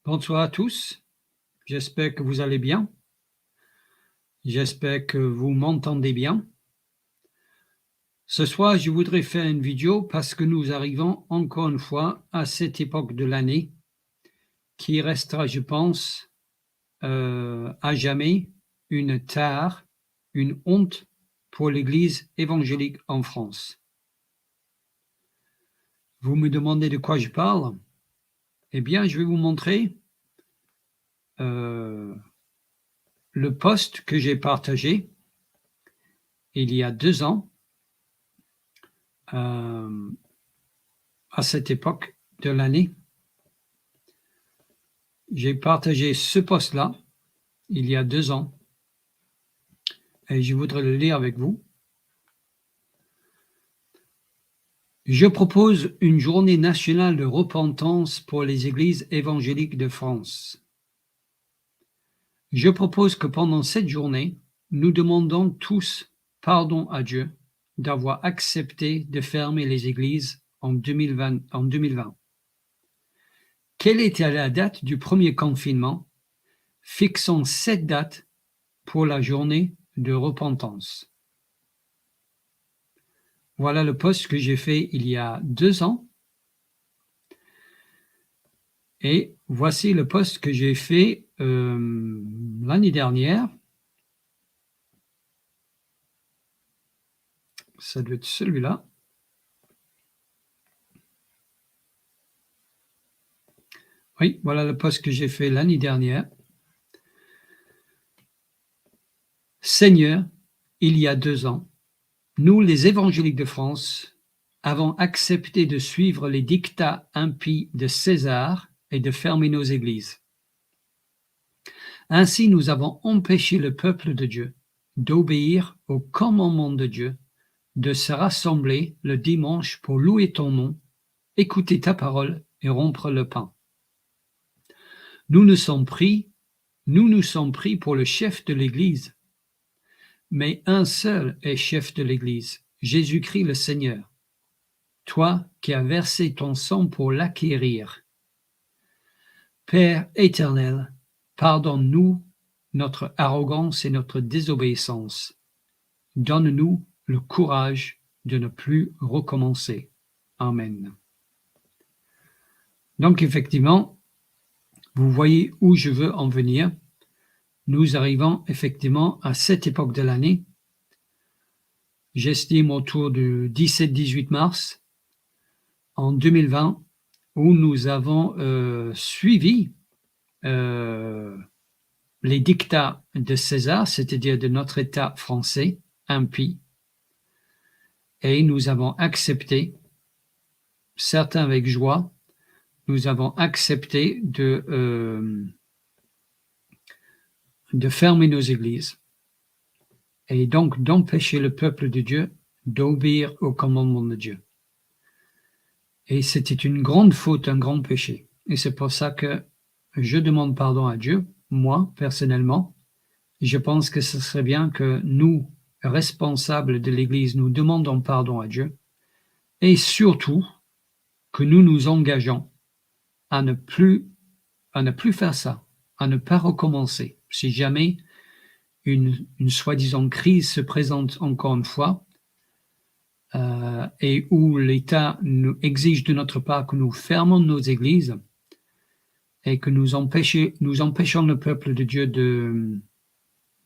Bonsoir à tous, j'espère que vous allez bien, j'espère que vous m'entendez bien. Ce soir, je voudrais faire une vidéo parce que nous arrivons encore une fois à cette époque de l'année qui restera, je pense, à jamais une tare, une honte pour l'Église évangélique en France. Vous me demandez de quoi je parle? Eh bien, je vais vous montrer le post que j'ai partagé il y a 2 ans à cette époque de l'année. J'ai partagé ce post-là il y a 2 ans et je voudrais le lire avec vous. Je propose une journée nationale de repentance pour les églises évangéliques de France. Je propose que pendant cette journée, nous demandons tous pardon à Dieu d'avoir accepté de fermer les églises en 2020. Quelle était la date du premier confinement? Fixons cette date pour la journée de repentance. Voilà le post que j'ai fait il y a 2 ans. Et voici le post que j'ai fait l'année dernière. Ça doit être celui-là. Oui, voilà le post que j'ai fait l'année dernière. Seigneur, il y a 2 ans, nous, les évangéliques de France, avons accepté de suivre les dictats impies de César et de fermer nos églises. Ainsi, nous avons empêché le peuple de Dieu d'obéir au commandement de Dieu, de se rassembler le dimanche pour louer ton nom, écouter ta parole et rompre le pain. Nous nous sommes pris pour le chef de l'Église. Mais un seul est chef de l'Église, Jésus-Christ le Seigneur. Toi qui as versé ton sang pour l'acquérir. Père éternel, pardonne-nous notre arrogance et notre désobéissance. Donne-nous le courage de ne plus recommencer. Amen. Donc effectivement, vous voyez où je veux en venir. Nous arrivons effectivement à cette époque de l'année. J'estime autour du 17-18 mars en 2020, où nous avons suivi les dictats de César, c'est-à-dire de notre État français impie, et nous avons accepté, certains avec joie, nous avons accepté de fermer nos églises et donc d'empêcher le peuple de Dieu d'obéir au commandement de Dieu. Et c'était une grande faute, un grand péché. Et c'est pour ça que je demande pardon à Dieu, moi, personnellement. Je pense que ce serait bien que nous, responsables de l'Église, nous demandons pardon à Dieu et surtout que nous nous engageons à ne plus faire ça, à ne pas recommencer. Si jamais une soi-disant crise se présente encore une fois et où l'État nous exige de notre part que nous fermons nos églises et que nous empêchons le peuple de Dieu de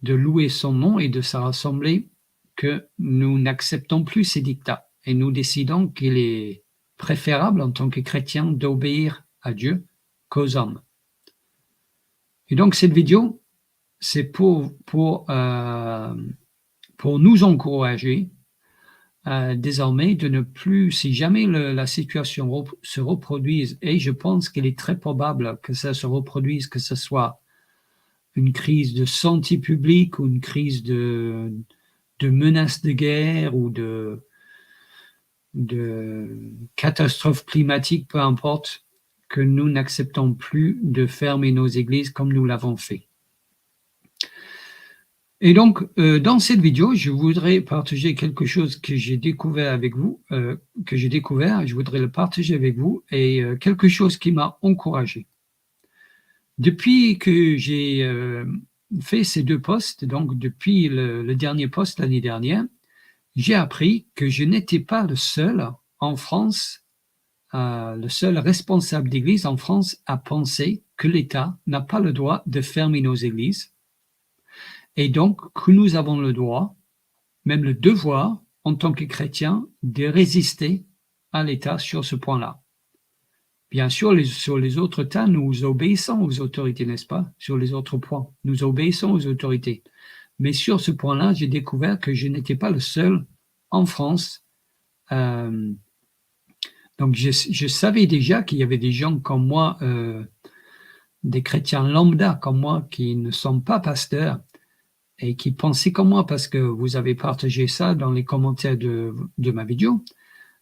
louer son nom et de se rassembler, que nous n'acceptons plus ces dictats et nous décidons qu'il est préférable en tant que chrétien d'obéir à Dieu qu'aux hommes. Et donc cette vidéo, c'est pour nous encourager désormais de ne plus, si jamais la situation se reproduise, et je pense qu'il est très probable que ça se reproduise, que ce soit une crise de santé publique ou une crise de menace de guerre ou de catastrophe climatique, peu importe, que nous n'acceptons plus de fermer nos églises comme nous l'avons fait. Et donc, dans cette vidéo, je voudrais partager quelque chose que j'ai découvert avec vous, je voudrais le partager avec vous, et quelque chose qui m'a encouragé. Depuis que j'ai fait ces 2 postes, donc depuis le dernier poste l'année dernière, j'ai appris que je n'étais pas le seul en France, le seul responsable d'église en France à penser que l'État n'a pas le droit de fermer nos églises et donc que nous avons le droit, même le devoir, en tant que chrétiens, de résister à l'État sur ce point-là. Bien sûr, sur les autres tas, nous obéissons aux autorités, n'est-ce pas? Sur les autres points, nous obéissons aux autorités. Mais sur ce point-là, j'ai découvert que je n'étais pas le seul en France. Donc, je savais déjà qu'il y avait des gens comme moi, des chrétiens lambda comme moi, qui ne sont pas pasteurs et qui pensaient comme moi, parce que vous avez partagé ça dans les commentaires de ma vidéo.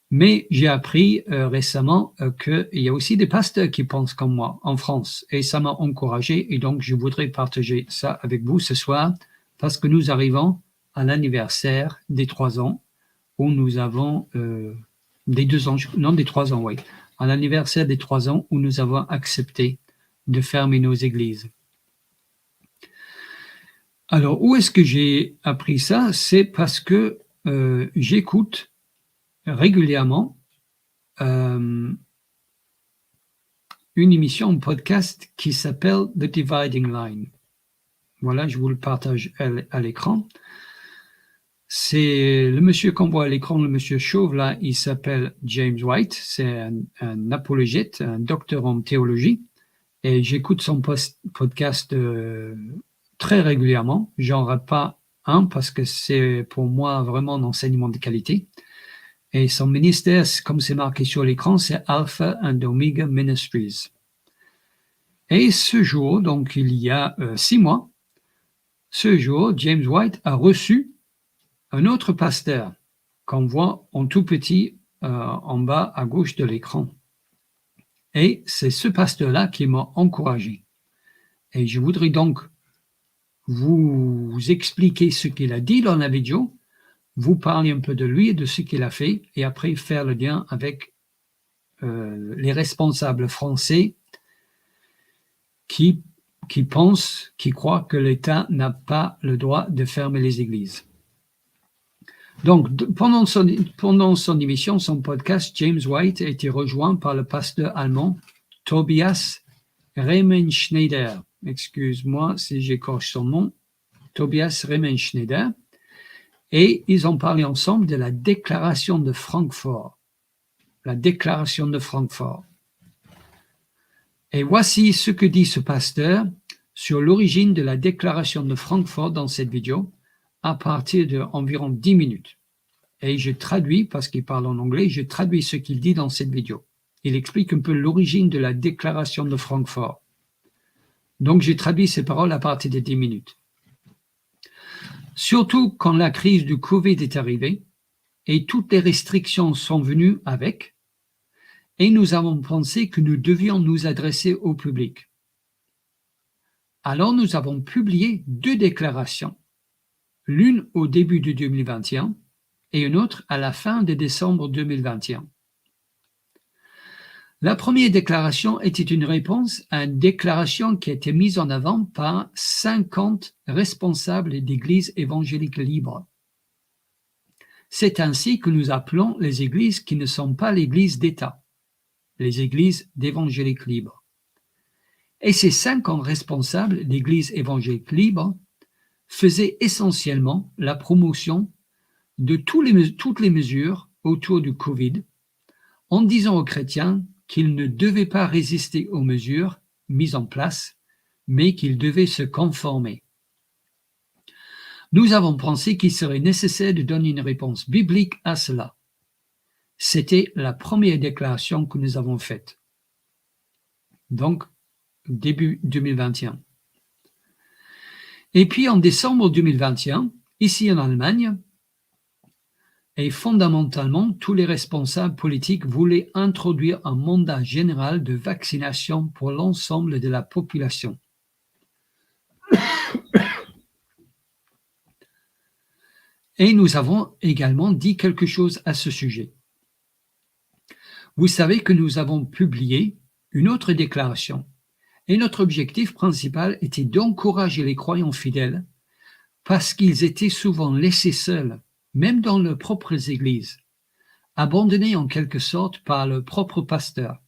Mais j'ai appris récemment qu'il y a aussi des pasteurs qui pensent comme moi en France et ça m'a encouragé et donc je voudrais partager ça avec vous ce soir parce que nous arrivons à l'anniversaire des 3 ans où nous avons des 2 ans, non des 3 ans, oui, à l'anniversaire des 3 ans où nous avons accepté de fermer nos églises. Alors, où est-ce que j'ai appris ça? C'est parce que j'écoute régulièrement une émission, un podcast qui s'appelle The Dividing Line. Voilà, je vous le partage à l'écran. C'est le monsieur qu'on voit à l'écran, le monsieur chauve là, il s'appelle James White, c'est un apologète, un docteur en théologie, et j'écoute son podcast très régulièrement. J'en rate pas un parce que c'est pour moi vraiment un enseignement de qualité. Et son ministère, comme c'est marqué sur l'écran, c'est Alpha and Omega Ministries. Et ce jour, donc il y a 6 mois, ce jour, James White a reçu un autre pasteur qu'on voit en tout petit en bas à gauche de l'écran. Et c'est ce pasteur-là qui m'a encouragé. Et je voudrais donc vous expliquer ce qu'il a dit dans la vidéo, vous parler un peu de lui et de ce qu'il a fait, et après faire le lien avec les responsables français qui pensent, qui croient que l'État n'a pas le droit de fermer les églises. Donc, pendant son émission, son podcast, James White a été rejoint par le pasteur allemand Tobias Riemenschneider. Excuse-moi si j'écorche son nom. Tobias Riemenschneider. Et ils ont parlé ensemble de la déclaration de Francfort. La déclaration de Francfort. Et voici ce que dit ce pasteur sur l'origine de la déclaration de Francfort dans cette vidéo à partir d'environ 10 minutes. Et je traduis, parce qu'il parle en anglais, je traduis ce qu'il dit dans cette vidéo. Il explique un peu l'origine de la déclaration de Francfort. Donc, j'ai traduit ces paroles à partir de 10 minutes. Surtout quand la crise du Covid est arrivée et toutes les restrictions sont venues avec, et nous avons pensé que nous devions nous adresser au public. Alors, nous avons publié 2 déclarations, l'une au début de 2021 et une autre à la fin de décembre 2021. La première déclaration était une réponse à une déclaration qui a été mise en avant par 50 responsables d'églises évangéliques libres. C'est ainsi que nous appelons les églises qui ne sont pas l'église d'État, les églises d'évangéliques libres. Et ces 50 responsables d'églises évangéliques libres faisaient essentiellement la promotion de toutes les mesures autour du Covid, en disant aux chrétiens qu'ils ne devaient pas résister aux mesures mises en place, mais qu'ils devaient se conformer. Nous avons pensé qu'il serait nécessaire de donner une réponse biblique à cela. C'était la première déclaration que nous avons faite. Donc, début 2021. Et puis, en décembre 2021, ici en Allemagne, et fondamentalement, tous les responsables politiques voulaient introduire un mandat général de vaccination pour l'ensemble de la population. Et nous avons également dit quelque chose à ce sujet. Vous savez que nous avons publié une autre déclaration, Et notre objectif principal était d'encourager les croyants fidèles parce qu'ils étaient souvent laissés seuls, même dans leurs propres églises, abandonnés en quelque sorte par le propre pasteur.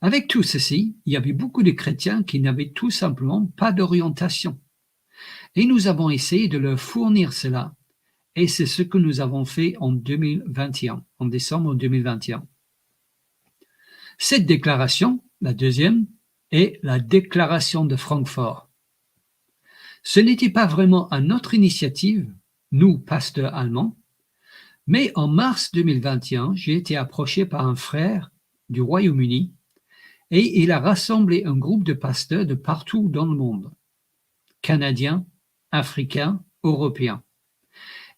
Avec tout ceci, il y avait beaucoup de chrétiens qui n'avaient tout simplement pas d'orientation. Et nous avons essayé de leur fournir cela. Et c'est ce que nous avons fait en 2021, en décembre 2021. Cette déclaration, la deuxième, est la déclaration de Francfort. Ce n'était pas vraiment à notre initiative, nous, pasteurs allemands, mais en mars 2021, j'ai été approché par un frère du Royaume-Uni et il a rassemblé un groupe de pasteurs de partout dans le monde, canadiens, africains, européens.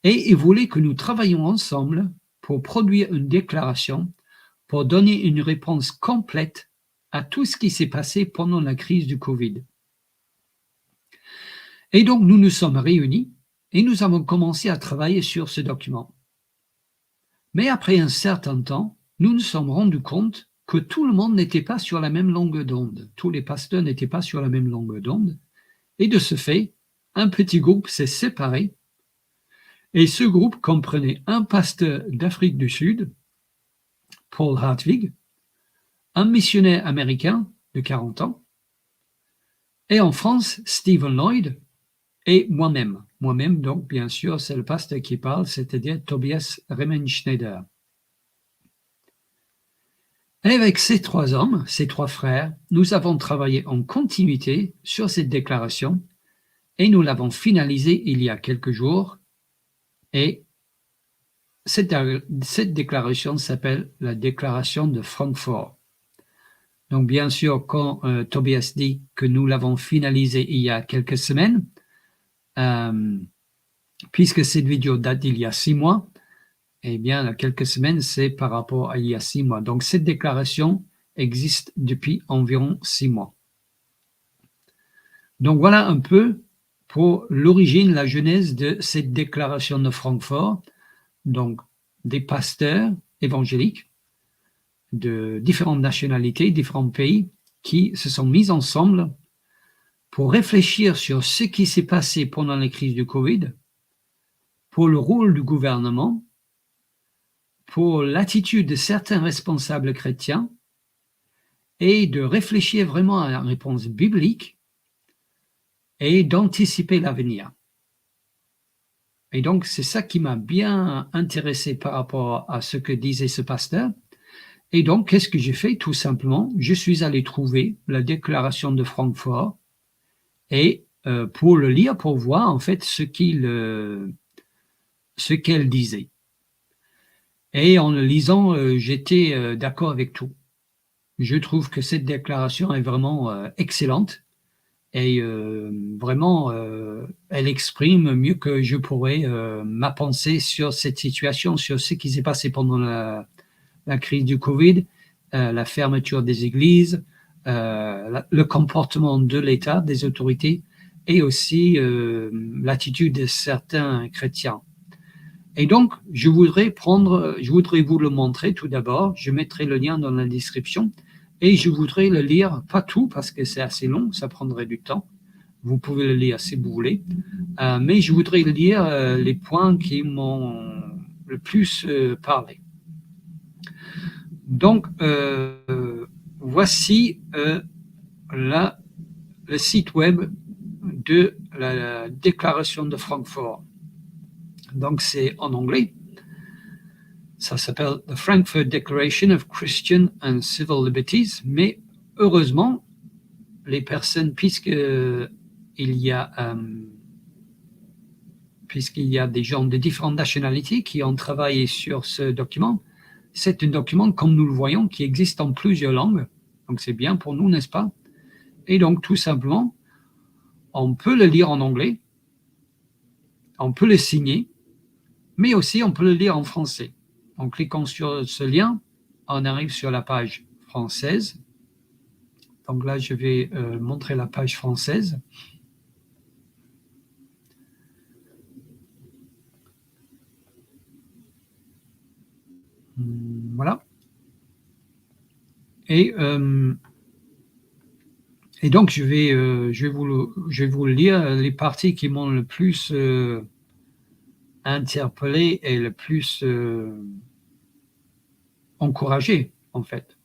Et il voulait que nous travaillions ensemble pour produire une déclaration, pour donner une réponse complète à tout ce qui s'est passé pendant la crise du Covid. Et donc, nous nous sommes réunis et nous avons commencé à travailler sur ce document. Mais après un certain temps, nous nous sommes rendus compte que tout le monde n'était pas sur la même longueur d'onde. Tous les pasteurs n'étaient pas sur la même longueur d'onde. Et de ce fait, un petit groupe s'est séparé. Et ce groupe comprenait un pasteur d'Afrique du Sud, Paul Hartwig, un missionnaire américain de 40 ans, et en France, Stephen Lloyd, et moi-même. Moi-même, donc, bien sûr, c'est le pasteur qui parle, c'est-à-dire Tobias Remenschneider. Et avec ces trois hommes, ces trois frères, nous avons travaillé en continuité sur cette déclaration et nous l'avons finalisée il y a quelques jours. Et cette déclaration s'appelle la déclaration de Francfort. Donc, bien sûr, quand Tobias dit que nous l'avons finalisée il y a quelques semaines, puisque cette vidéo date d'il y a 6 mois, eh bien, quelques semaines, c'est par rapport à il y a 6 mois. Donc, cette déclaration existe depuis environ 6 mois. Donc, voilà un peu pour l'origine, la genèse de cette déclaration de Francfort. Donc, des pasteurs évangéliques de différentes nationalités, différents pays, qui se sont mis ensemble pour réfléchir sur ce qui s'est passé pendant la crise du Covid, pour le rôle du gouvernement, pour l'attitude de certains responsables chrétiens et de réfléchir vraiment à la réponse biblique et d'anticiper l'avenir. Et donc, c'est ça qui m'a bien intéressé par rapport à ce que disait ce pasteur. Et donc, qu'est-ce que j'ai fait? Tout simplement, je suis allé trouver la déclaration de Francfort et pour le lire, pour voir en fait ce qu'elle disait. Et en le lisant, j'étais d'accord avec tout. Je trouve que cette déclaration est vraiment excellente et vraiment, elle exprime mieux que je pourrais ma pensée sur cette situation, sur ce qui s'est passé pendant la crise du Covid, la fermeture des églises, le comportement de l'État, des autorités, et aussi l'attitude de certains chrétiens. Et donc, je voudrais vous le montrer tout d'abord. Je mettrai le lien dans la description et je voudrais le lire, pas tout parce que c'est assez long, ça prendrait du temps. Vous pouvez le lire si vous voulez, mais je voudrais lire les points qui m'ont le plus parlé. Donc, voici le site web de la déclaration de Francfort. Donc, c'est en anglais. Ça s'appelle The Frankfurt Declaration of Christian and Civil Liberties. Mais heureusement, les personnes, puisqu'il y a des gens de différentes nationalités qui ont travaillé sur ce document, c'est un document, comme nous le voyons, qui existe en plusieurs langues. Donc, c'est bien pour nous, n'est-ce pas? Et donc, tout simplement, on peut le lire en anglais, on peut le signer, mais aussi on peut le lire en français. En cliquant sur ce lien, on arrive sur la page française. Donc là, je vais montrer la page française. Voilà. Et Et donc, je vais vous lire les parties qui m'ont le plus interpellé et le plus encouragé, en fait.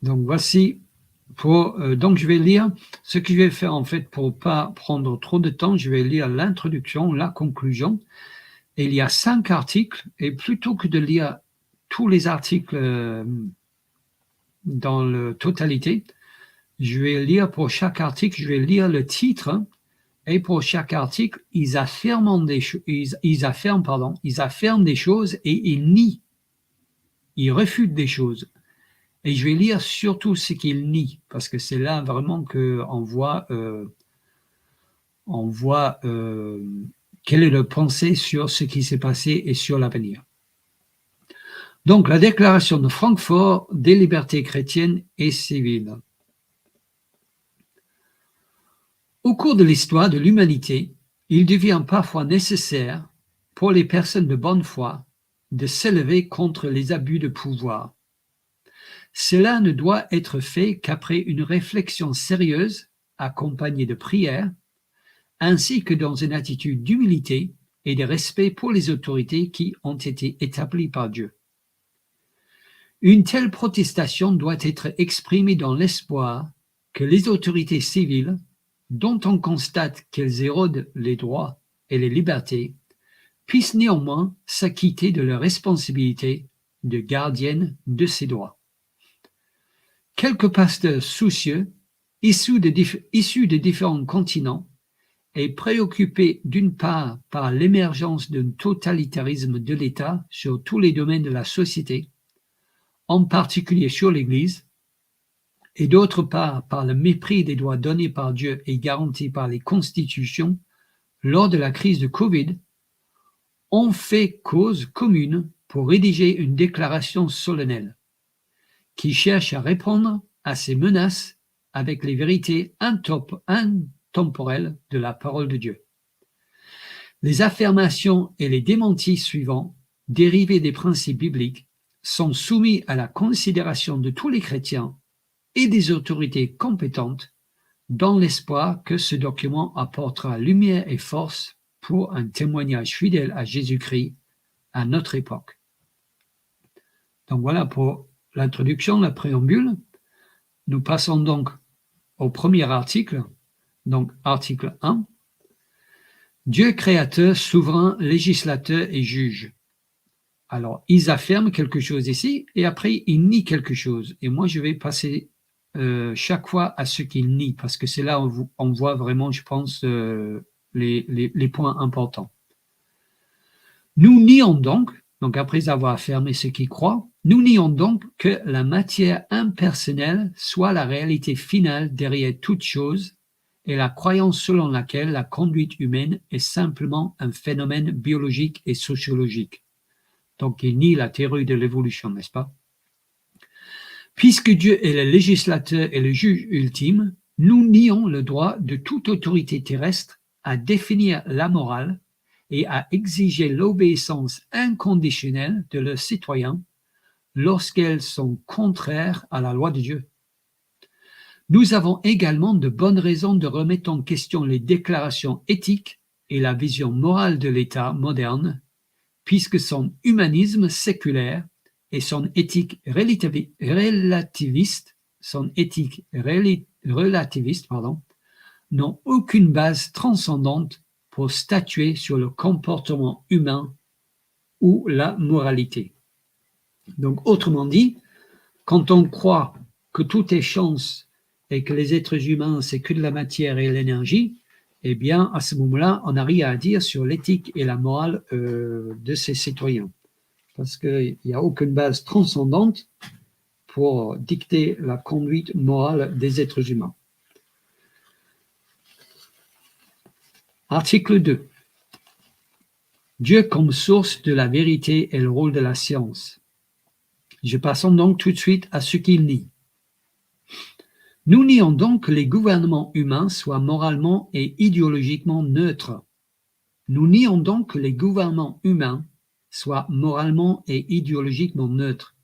Donc, voici donc, je vais lire ce que je vais faire, en fait, pour ne pas prendre trop de temps. Je vais lire l'introduction, la conclusion. Et il y a 5 articles. Et plutôt que de lire tous les articles dans la totalité, je vais lire pour chaque article, je vais lire le titre. Et pour chaque article, ils affirment des choses et ils nient, ils refutent des choses. Et je vais lire surtout ce qu'ils nient, parce que c'est là vraiment qu'on voit, quelle est leur pensée sur ce qui s'est passé et sur l'avenir. Donc, la déclaration de Francfort des libertés chrétiennes et civiles. Au cours de l'histoire de l'humanité, il devient parfois nécessaire pour les personnes de bonne foi de s'élever contre les abus de pouvoir. Cela ne doit être fait qu'après une réflexion sérieuse, accompagnée de prières, ainsi que dans une attitude d'humilité et de respect pour les autorités qui ont été établies par Dieu. Une telle protestation doit être exprimée dans l'espoir que les autorités civiles, dont on constate qu'elles érodent les droits et les libertés, puissent néanmoins s'acquitter de leur responsabilité de gardiennes de ces droits. Quelques pasteurs soucieux, issus de différents continents, et préoccupés d'une part par l'émergence d'un totalitarisme de l'État sur tous les domaines de la société, en particulier sur l'Église, et d'autre part par le mépris des droits donnés par Dieu et garantis par les constitutions lors de la crise de Covid, ont fait cause commune pour rédiger une déclaration solennelle qui cherche à répondre à ces menaces avec les vérités intemporelles de la parole de Dieu. Les affirmations et les démentis suivants, dérivés des principes bibliques, sont soumis à la considération de tous les chrétiens et des autorités compétentes dans l'espoir que ce document apportera lumière et force pour un témoignage fidèle à Jésus-Christ à notre époque. Donc voilà pour l'introduction, la préambule. Nous passons donc au premier article, donc article 1. Dieu créateur, souverain, législateur et juge. Alors, ils affirment quelque chose ici et après, ils nient quelque chose. Et moi, je vais passer chaque fois à ce qu'ils nient parce que c'est là où on voit vraiment, je pense, les points importants. Nous nions donc après avoir affirmé ce qu'ils croient, nous nions donc que la matière impersonnelle soit la réalité finale derrière toute chose et la croyance selon laquelle la conduite humaine est simplement un phénomène biologique et sociologique. Donc, il nie la théorie de l'évolution, n'est-ce pas? Puisque Dieu est le législateur et le juge ultime, nous nions le droit de toute autorité terrestre à définir la morale et à exiger l'obéissance inconditionnelle de leurs citoyens lorsqu'elles sont contraires à la loi de Dieu. Nous avons également de bonnes raisons de remettre en question les déclarations éthiques et la vision morale de l'État moderne, puisque son humanisme séculaire et son éthique relativiste n'ont aucune base transcendante pour statuer sur le comportement humain ou la moralité. Donc, autrement dit, quand on croit que tout est chance et que les êtres humains, c'est que de la matière et l'énergie, eh bien, à ce moment-là, on n'a rien à dire sur l'éthique et la morale de ses citoyens. Parce qu'il n'y a aucune base transcendante pour dicter la conduite morale des êtres humains. Article 2. Dieu comme source de la vérité et le rôle de la science. Je passe donc tout de suite à ce qu'il nie. Nous nions donc que les gouvernements humains soient moralement et idéologiquement neutres. Nous nions donc que les gouvernements humains soit moralement et idéologiquement neutre,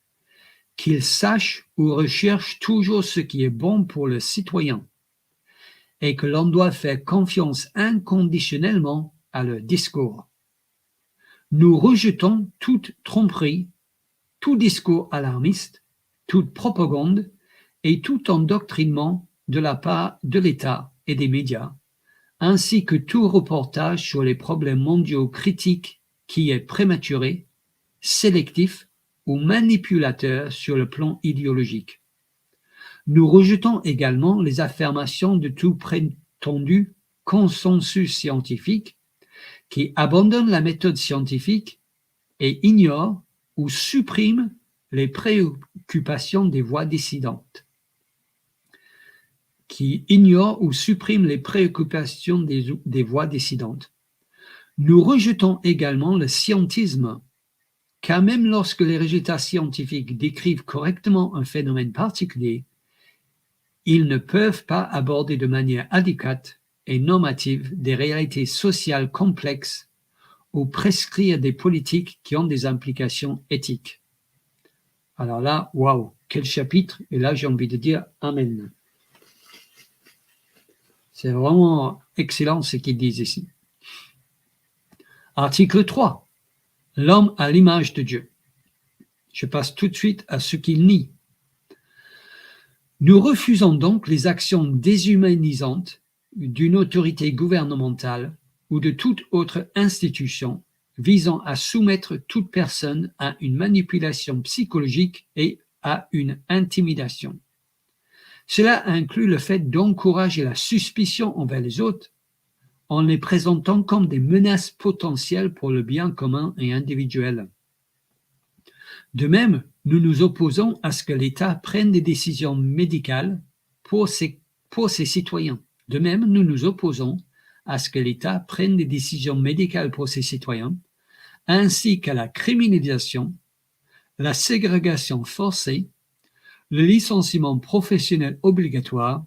qu'il sache ou recherche toujours ce qui est bon pour le citoyen, et que l'on doit faire confiance inconditionnellement à leur discours. Nous rejetons toute tromperie, tout discours alarmiste, toute propagande et tout endoctrinement de la part de l'État et des médias, ainsi que tout reportage sur les problèmes mondiaux critiques qui est prématuré, sélectif ou manipulateur sur le plan idéologique. Nous rejetons également les affirmations de tout prétendu consensus scientifique qui abandonnent la méthode scientifique et ignorent ou suppriment les préoccupations des voix dissidentes. Des voix dissidentes. Nous rejetons également le scientisme, car même lorsque les résultats scientifiques décrivent correctement un phénomène particulier, ils ne peuvent pas aborder de manière adéquate et normative des réalités sociales complexes ou prescrire des politiques qui ont des implications éthiques. Alors là, waouh, quel chapitre! Et là, j'ai envie de dire Amen. C'est vraiment excellent ce qu'ils disent ici. Article 3. L'homme à l'image de Dieu. Je passe tout de suite à ce qu'il nie. Nous refusons donc les actions déshumanisantes d'une autorité gouvernementale ou de toute autre institution visant à soumettre toute personne à une manipulation psychologique et à une intimidation. Cela inclut le fait d'encourager la suspicion envers les autres en les présentant comme des menaces potentielles pour le bien commun et individuel. De même, nous nous opposons à ce que l'État prenne des décisions médicales pour ses citoyens. De même, nous nous opposons à ce que l'État prenne des décisions médicales pour ses citoyens, ainsi qu'à la criminalisation, la ségrégation forcée, le licenciement professionnel obligatoire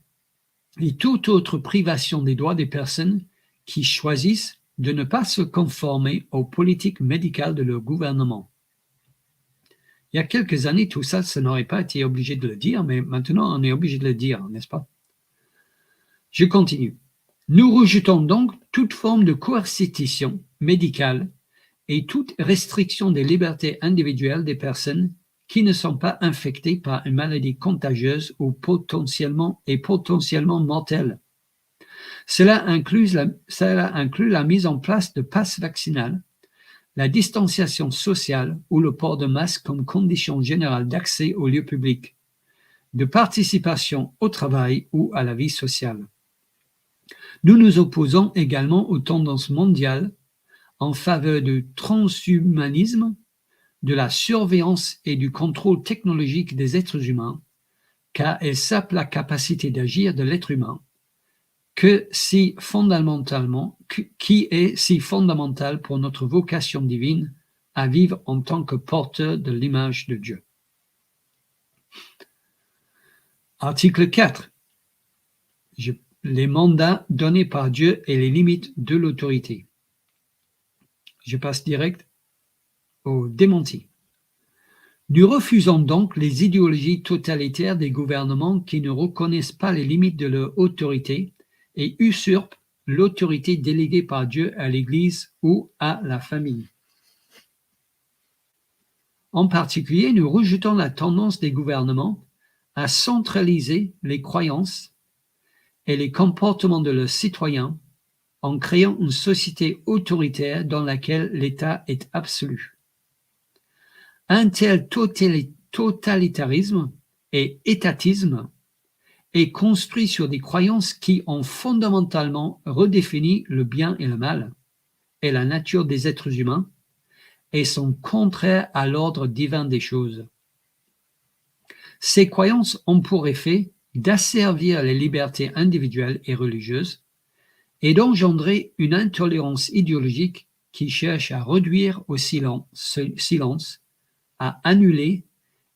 et toute autre privation des droits des personnes qui choisissent de ne pas se conformer aux politiques médicales de leur gouvernement. Il y a quelques années, tout ça n'aurait pas été obligé de le dire, mais maintenant on est obligé de le dire, n'est-ce pas? Je continue. Nous rejetons donc toute forme de coercition médicale et toute restriction des libertés individuelles des personnes qui ne sont pas infectées par une maladie contagieuse ou potentiellement mortelle. Cela inclut la mise en place de passes vaccinales, la distanciation sociale ou le port de masque comme condition générale d'accès aux lieux publics, de participation au travail ou à la vie sociale. Nous nous opposons également aux tendances mondiales en faveur du transhumanisme, de la surveillance et du contrôle technologique des êtres humains, car elles sapent la capacité d'agir de l'être humain, qui est si fondamental pour notre vocation divine à vivre en tant que porteur de l'image de Dieu. Article 4. Les mandats donnés par Dieu et les limites de l'autorité. Je passe direct au démenti. Nous refusons donc les idéologies totalitaires des gouvernements qui ne reconnaissent pas les limites de leur autorité et usurpent l'autorité déléguée par Dieu à l'Église ou à la famille. En particulier, nous rejetons la tendance des gouvernements à centraliser les croyances et les comportements de leurs citoyens en créant une société autoritaire dans laquelle l'État est absolu. Un tel totalitarisme et étatisme est construit sur des croyances qui ont fondamentalement redéfini le bien et le mal et la nature des êtres humains et sont contraires à l'ordre divin des choses. Ces croyances ont pour effet d'asservir les libertés individuelles et religieuses et d'engendrer une intolérance idéologique qui cherche à réduire au silence, à annuler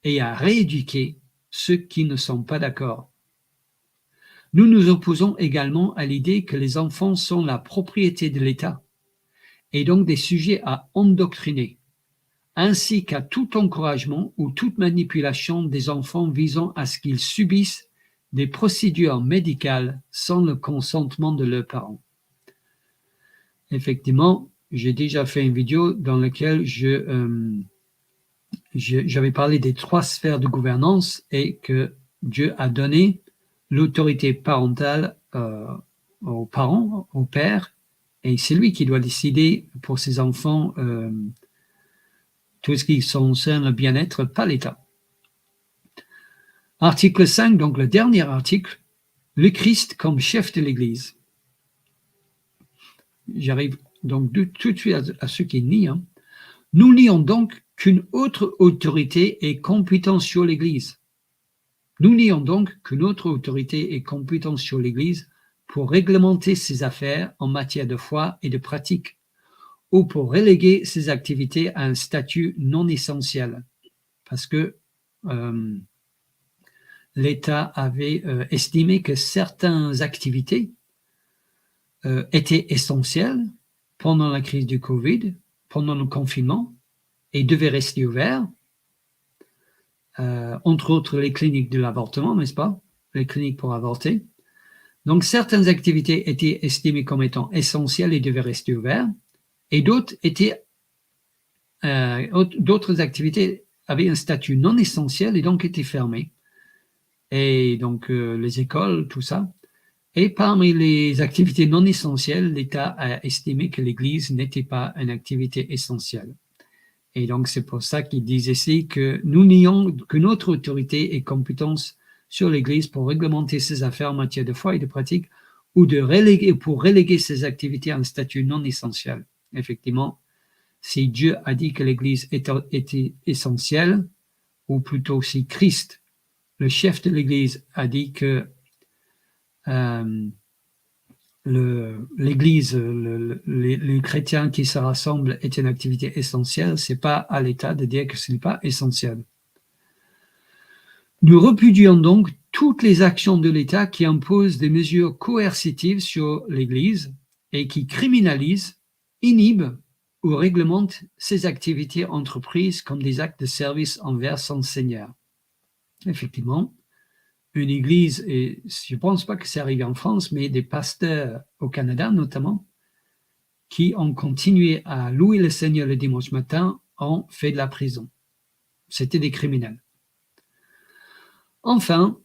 et à rééduquer ceux qui ne sont pas d'accord. Nous nous opposons également à l'idée que les enfants sont la propriété de l'État et donc des sujets à endoctriner, ainsi qu'à tout encouragement ou toute manipulation des enfants visant à ce qu'ils subissent des procédures médicales sans le consentement de leurs parents. Effectivement, j'ai déjà fait une vidéo dans laquelle j'avais parlé des 3 sphères de gouvernance et que Dieu a donné l'autorité parentale aux parents, au père, et c'est lui qui doit décider pour ses enfants tout ce qui concerne le bien-être, pas l'État. Article 5, donc le dernier article, le Christ comme chef de l'Église. J'arrive donc tout de suite à ce qui nie. Nous nions donc qu'une autre autorité est compétente sur l'Église. Nous nions donc qu'une autre autorité est compétente sur l'Église pour réglementer ses affaires en matière de foi et de pratique, ou pour reléguer ses activités à un statut non essentiel, parce que l'État avait estimé que certaines activités étaient essentielles pendant la crise du Covid, pendant le confinement, et devaient rester ouverts, entre autres les cliniques de l'avortement, n'est-ce pas? Les cliniques pour avorter. Donc, certaines activités étaient estimées comme étant essentielles et devaient rester ouvertes, et d'autres activités avaient un statut non essentiel et donc étaient fermées. Et donc, les écoles, tout ça. Et parmi les activités non essentielles, l'État a estimé que l'Église n'était pas une activité essentielle. Et donc, c'est pour ça qu'il disent ici que nous nions que notre autorité et compétence sur l'Église pour réglementer ses affaires en matière de foi et de pratique ou pour reléguer ses activités à un statut non essentiel. Effectivement, si Dieu a dit que l'Église était essentielle, ou plutôt si Christ, le chef de l'Église, a dit que l'Église, les chrétiens qui se rassemblent est une activité essentielle, ce n'est pas à l'État de dire que ce n'est pas essentiel. Nous répudions donc toutes les actions de l'État qui imposent des mesures coercitives sur l'Église et qui criminalisent, inhibent ou réglementent ses activités entreprises comme des actes de service envers son Seigneur. Effectivement, une église, et je ne pense pas que c'est arrivé en France, mais des pasteurs au Canada notamment, qui ont continué à louer le Seigneur le dimanche matin, ont fait de la prison. C'était des criminels. Enfin,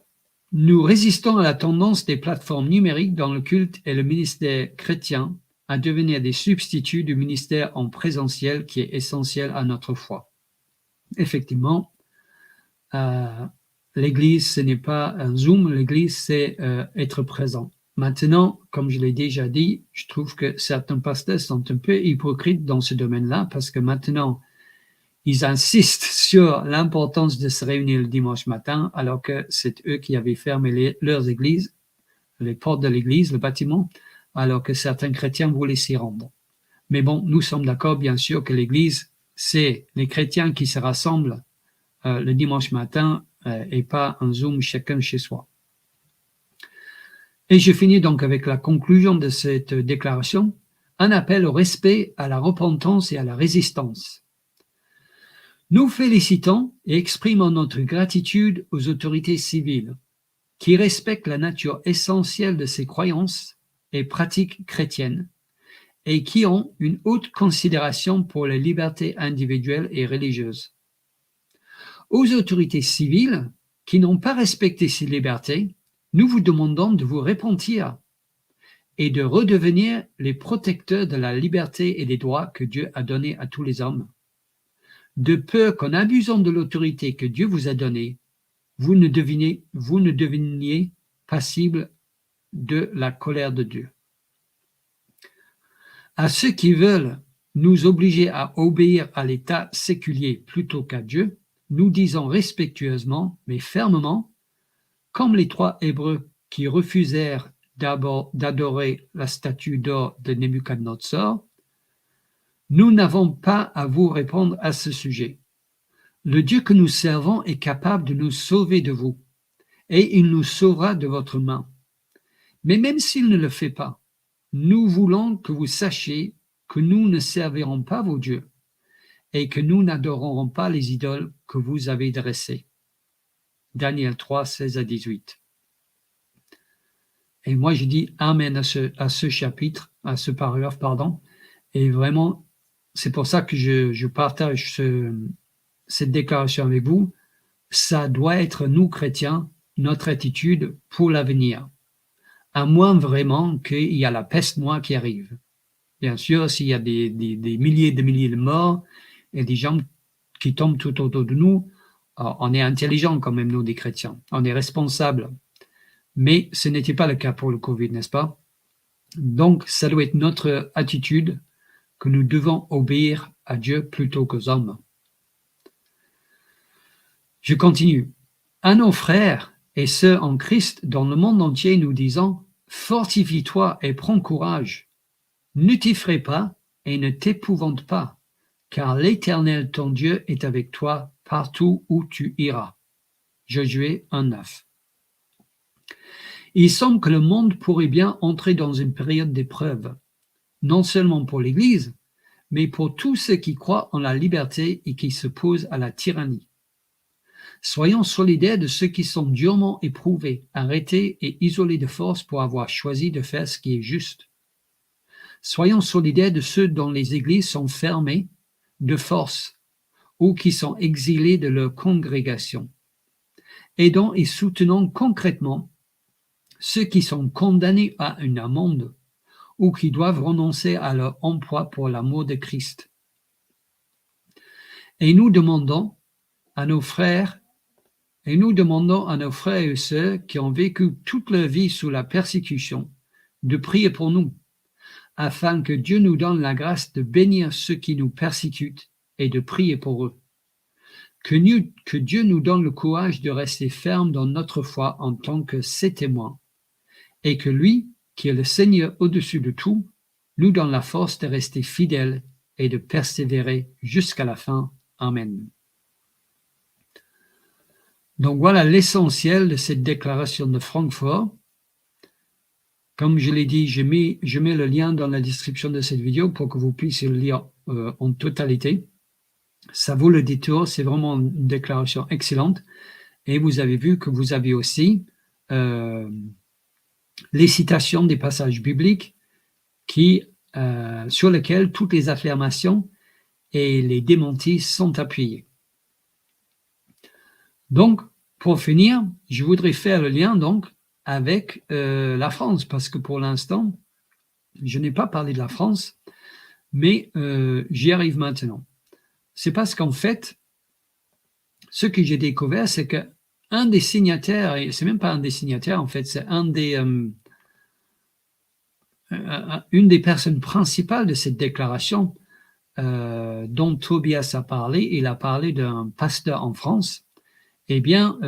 nous résistons à la tendance des plateformes numériques dans le culte et le ministère chrétien à devenir des substituts du ministère en présentiel qui est essentiel à notre foi. Effectivement, l'Église, ce n'est pas un Zoom, l'Église, c'est être présent. Maintenant, comme je l'ai déjà dit, je trouve que certains pasteurs sont un peu hypocrites dans ce domaine-là parce que maintenant, ils insistent sur l'importance de se réunir le dimanche matin alors que c'est eux qui avaient fermé leurs églises, les portes de l'église, le bâtiment, alors que certains chrétiens voulaient s'y rendre. Mais bon, nous sommes d'accord, bien sûr, que l'église, c'est les chrétiens qui se rassemblent le dimanche matin et pas un Zoom chacun chez soi. Et je finis donc avec la conclusion de cette déclaration, un appel au respect, à la repentance et à la résistance. Nous félicitons et exprimons notre gratitude aux autorités civiles qui respectent la nature essentielle de ces croyances et pratiques chrétiennes et qui ont une haute considération pour les libertés individuelles et religieuses. Aux autorités civiles qui n'ont pas respecté ces libertés, nous vous demandons de vous repentir et de redevenir les protecteurs de la liberté et des droits que Dieu a donnés à tous les hommes. De peur qu'en abusant de l'autorité que Dieu vous a donnée, vous ne deveniez passible de la colère de Dieu. À ceux qui veulent nous obliger à obéir à l'État séculier plutôt qu'à Dieu, nous disons respectueusement mais fermement, comme les 3 Hébreux qui refusèrent d'adorer la statue d'or de Nebuchadnezzar, nous n'avons pas à vous répondre à ce sujet. Le Dieu que nous servons est capable de nous sauver de vous, et il nous sauvera de votre main. Mais même s'il ne le fait pas, nous voulons que vous sachiez que nous ne servirons pas vos dieux, et que nous n'adorerons pas les idoles que vous avez dressées. Daniel 3, 16 à 18. Et moi, je dis Amen à ce chapitre, à ce paragraphe, pardon. Et vraiment, c'est pour ça que je partage cette déclaration avec vous. Ça doit être, nous, chrétiens, notre attitude pour l'avenir. À moins vraiment qu'il y a la peste noire qui arrive. Bien sûr, s'il y a des milliers de morts et des gens qui tombent tout autour de nous, on est intelligents quand même, nous, des chrétiens. On est responsables. Mais ce n'était pas le cas pour le Covid, n'est-ce pas? Donc, ça doit être notre attitude que nous devons obéir à Dieu plutôt qu'aux hommes. Je continue. À nos frères et sœurs en Christ dans le monde entier, nous disons, fortifie-toi et prends courage. Ne t'effraie pas et ne t'épouvante pas, car l'Éternel, ton Dieu, est avec toi partout où tu iras. Josué 1,9. Il semble que le monde pourrait bien entrer dans une période d'épreuve, non seulement pour l'Église, mais pour tous ceux qui croient en la liberté et qui s'opposent à la tyrannie. Soyons solidaires de ceux qui sont durement éprouvés, arrêtés et isolés de force pour avoir choisi de faire ce qui est juste. Soyons solidaires de ceux dont les églises sont fermées de force ou qui sont exilés de leur congrégation. Aidons et soutenons concrètement ceux qui sont condamnés à une amende ou qui doivent renoncer à leur emploi pour l'amour de Christ. Et nous demandons à nos frères et sœurs qui ont vécu toute leur vie sous la persécution de prier pour nous, afin que Dieu nous donne la grâce de bénir ceux qui nous persécutent et de prier pour eux. Que Dieu nous donne le courage de rester ferme dans notre foi en tant que ses témoins, et que lui, qui est le Seigneur au-dessus de tout, nous donne la force de rester fidèles et de persévérer jusqu'à la fin. Amen. Donc voilà l'essentiel de cette déclaration de Francfort. Comme je l'ai dit, je mets le lien dans la description de cette vidéo pour que vous puissiez le lire en totalité. Ça vaut le détour, c'est vraiment une déclaration excellente. Et vous avez vu que vous avez aussi les citations des passages bibliques sur lesquels toutes les affirmations et les démentis sont appuyés. Donc, pour finir, je voudrais faire le lien donc avec la France, parce que pour l'instant, je n'ai pas parlé de la France, mais j'y arrive maintenant. C'est parce qu'en fait, ce que j'ai découvert, c'est qu'un des signataires, et c'est même pas un des signataires, en fait, c'est une des personnes principales de cette déclaration dont Tobias a parlé. Il a parlé d'un pasteur en France. Eh bien,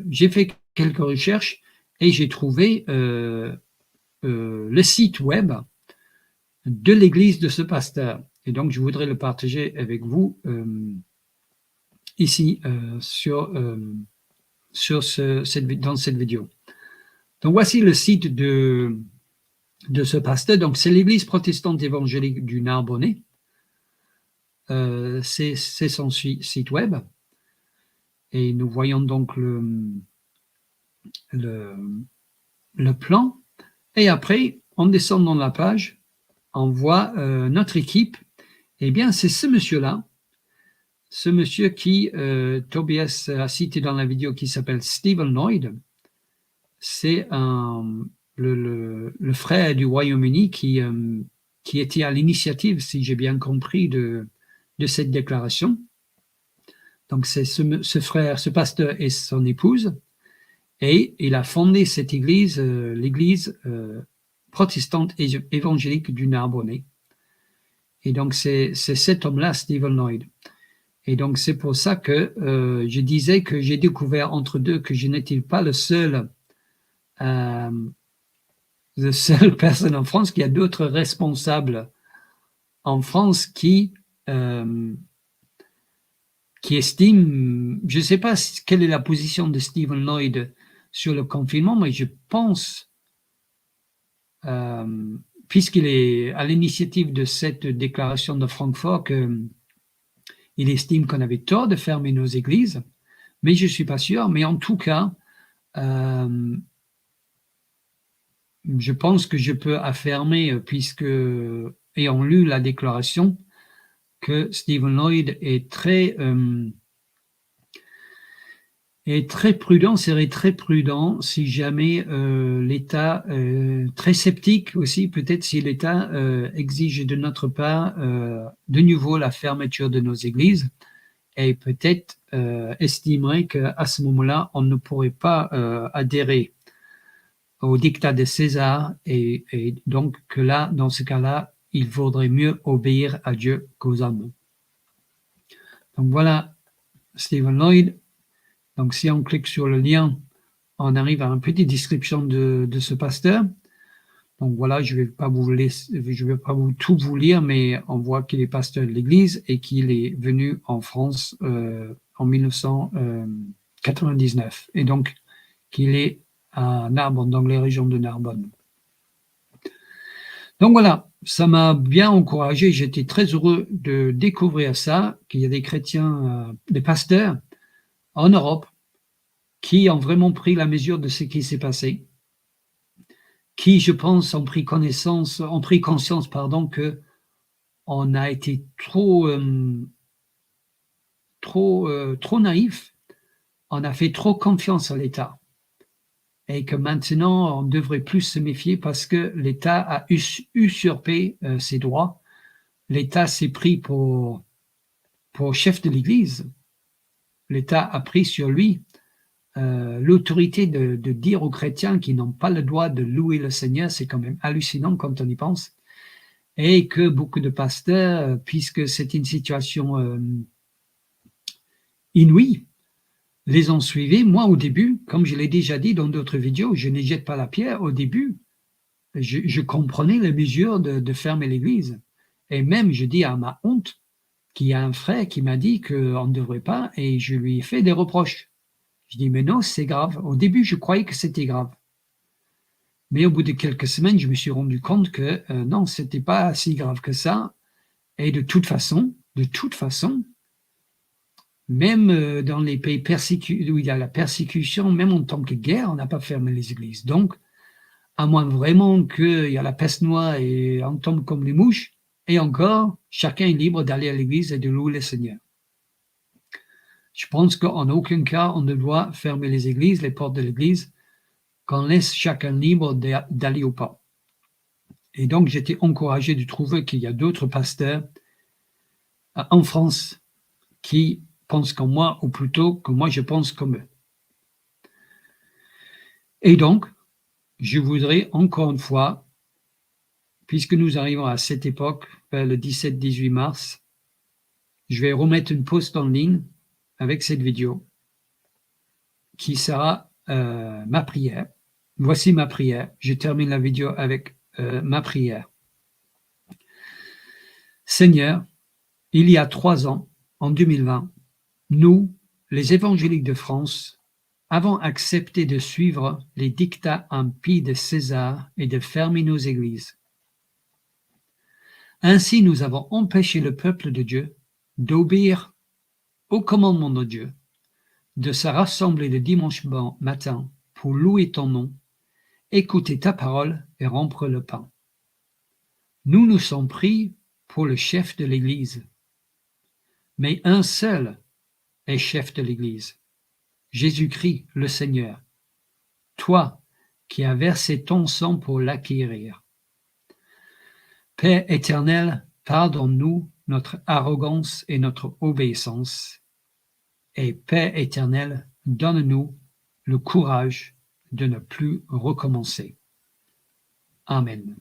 j'ai fait quelques recherches et j'ai trouvé le site web de l'église de ce pasteur. Et donc, je voudrais le partager avec vous ici dans cette vidéo. Donc, voici le site de ce pasteur. Donc, c'est l'église protestante évangélique du Narbonnais. C'est son site web. Et nous voyons donc le plan. Et après, en descendant la page, on voit notre équipe. Eh bien, c'est ce monsieur-là, ce monsieur qui, Tobias a cité dans la vidéo, qui s'appelle Stephen Lloyd. C'est le frère du Royaume-Uni qui était à l'initiative, si j'ai bien compris, de cette déclaration. Donc, c'est ce frère, ce pasteur et son épouse. Et il a fondé cette église, l'église protestante évangélique du Narbonnais. Et donc, c'est cet homme-là, Stephen Lloyd. Et donc, c'est pour ça que je disais que j'ai découvert entre deux que je n'étais pas la seule personne en France, qu'il y a d'autres responsables en France qui estiment, je ne sais pas quelle est la position de Stephen Lloyd sur le confinement, mais je pense, puisqu'il est à l'initiative de cette déclaration de Francfort, qu'il il estime qu'on avait tort de fermer nos églises, mais je ne suis pas sûr. Mais en tout cas, je pense que je peux affirmer, puisque, ayant lu la déclaration, que Stephen Lloyd est très prudent, serait très prudent si jamais l'État, très sceptique aussi, peut-être si l'État exige de notre part de nouveau la fermeture de nos églises, et peut-être estimerait qu'à ce moment-là, on ne pourrait pas adhérer au dictat de César, et donc que là, dans ce cas-là, il vaudrait mieux obéir à Dieu qu'aux hommes. Donc voilà, Stephen Lloyd. Donc si on clique sur le lien, on arrive à une petite description de ce pasteur. Donc voilà, je ne vais pas vous tout vous lire, mais on voit qu'il est pasteur de l'Église et qu'il est venu en France en 1999. Et donc qu'il est à Narbonne, dans les régions de Narbonne. Donc voilà, ça m'a bien encouragé. J'étais très heureux de découvrir ça, qu'il y a des chrétiens, des pasteurs en Europe qui ont vraiment pris la mesure de ce qui s'est passé, qui, je pense, ont pris conscience, que on a été trop naïf, on a fait trop confiance à l'État, et que maintenant on devrait plus se méfier parce que l'État a usurpé ses droits. L'État s'est pris pour chef de l'Église. L'État a pris sur lui l'autorité de dire aux chrétiens qu'ils n'ont pas le droit de louer le Seigneur. C'est quand même hallucinant quand on y pense. Et que beaucoup de pasteurs, puisque c'est une situation inouïe, les ont suivis. Moi, au début, comme je l'ai déjà dit dans d'autres vidéos, je ne jette pas la pierre. Au début, je comprenais les mesures de fermer l'Église. Et même, je dis à ma honte, qu'il y a un frère qui m'a dit qu'on ne devrait pas, et je lui ai fait des reproches. Je dis, mais non, c'est grave. Au début, je croyais que c'était grave. Mais au bout de quelques semaines, je me suis rendu compte que non, ce n'était pas si grave que ça. Et de toute façon, même dans les pays où il y a la persécution, même en tant que guerre, on n'a pas fermé les églises. Donc, à moins vraiment qu'il y a la peste noire et on tombe comme les mouches, et encore, chacun est libre d'aller à l'église et de louer le Seigneur. Je pense qu'en aucun cas, on ne doit fermer les églises, les portes de l'église, qu'on laisse chacun libre d'aller ou pas. Et donc, j'étais encouragé de trouver qu'il y a d'autres pasteurs en France qui pensent comme moi, ou plutôt que moi je pense comme eux. Et donc, je voudrais encore une fois, puisque nous arrivons à cette époque, vers le 17-18 mars, je vais remettre une post en ligne avec cette vidéo qui sera ma prière. Voici ma prière. Je termine la vidéo avec ma prière. Seigneur, il y a 3 ans, en 2020, nous, les évangéliques de France, avons accepté de suivre les dictats impies de César et de fermer nos églises. Ainsi, nous avons empêché le peuple de Dieu d'obéir au commandement de Dieu, de se rassembler le dimanche matin pour louer ton nom, écouter ta parole et rompre le pain. Nous nous sommes pris pour le chef de l'Église, mais un seul est chef de l'Église, Jésus-Christ le Seigneur, toi qui as versé ton sang pour l'acquérir. Père éternel, pardonne-nous notre arrogance et notre obéissance, et Père éternel, donne-nous le courage de ne plus recommencer. Amen.